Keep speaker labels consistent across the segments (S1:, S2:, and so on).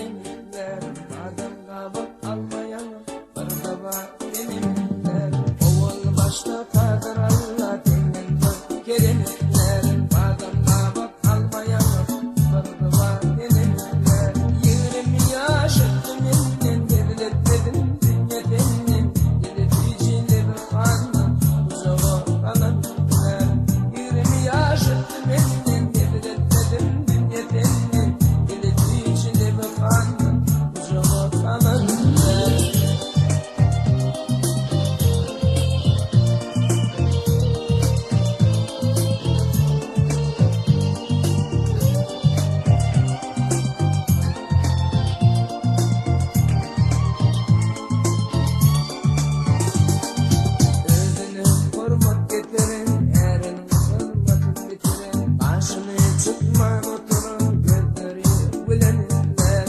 S1: gelinler, madem kabak almayan barda var gelinler. Oğul başta kadar Allah dinlendir gelinler, madem kabak almayan barda var gelinler. 20 yaş ettim innen devletledim dünya benim, delirticiler kanım uzağa kalanlar. 20 yaş ettim innen devletledim dünya benim, delirticiler kanım uzağa kalanlar. Özünü korumak getirin, erin hırmatın bitirin. Başını çıkman oturun, gözleri gülenirler.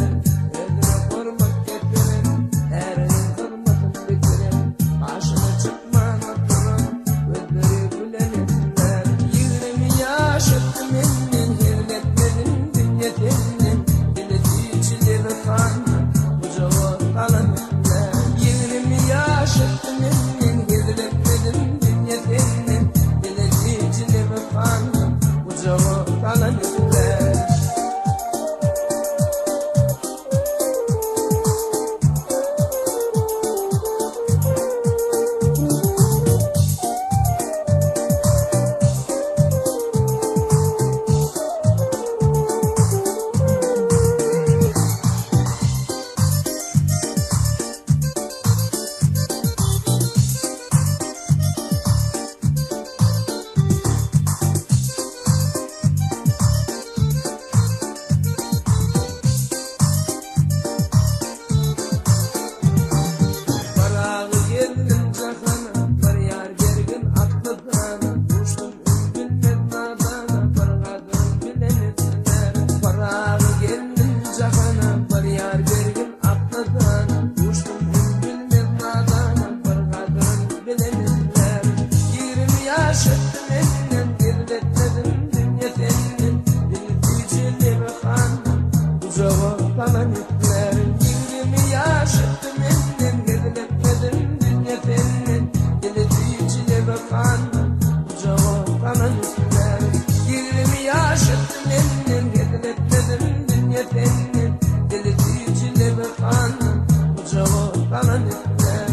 S1: Özünü korumak getirin, erin hırmatın bitirin. Başını çıkman oturun, gözleri gülenirler. 20 yaş ettim ennen, hürmetledim dünya tenin. Delirticiler kanım uzağa kalanırlar. 20 yaş ettim ennen, hürmetledim dünya tenin. Delirticiler kanım uzağa kalanırlar. Barağı geldim cahana, bir yar gergin atlıdana. Uçtum bilmez nadana, bargadın bilenirler. Barağı geldim cahana, bir yar gergin atlıdana. Uçtum bilmez nadana, bargadın bilenirler. 20 yaş ettim ennen, devletledim dünya senin. Delirticiler kanım uzağa kalanırlar. 20 yaş ettim ennen, devletledim dünya senin. Delirticiler kanım uzağa kalanırlar. 20 yaş ettim ennen, devletledim dünya senin. Delirticiler kanım uzağa kalanırlar.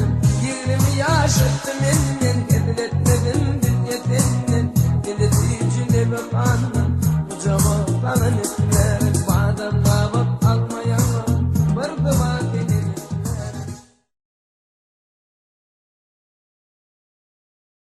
S1: 20 yaş ettim ennen, devletledim dünya senin. Delirticiler kanım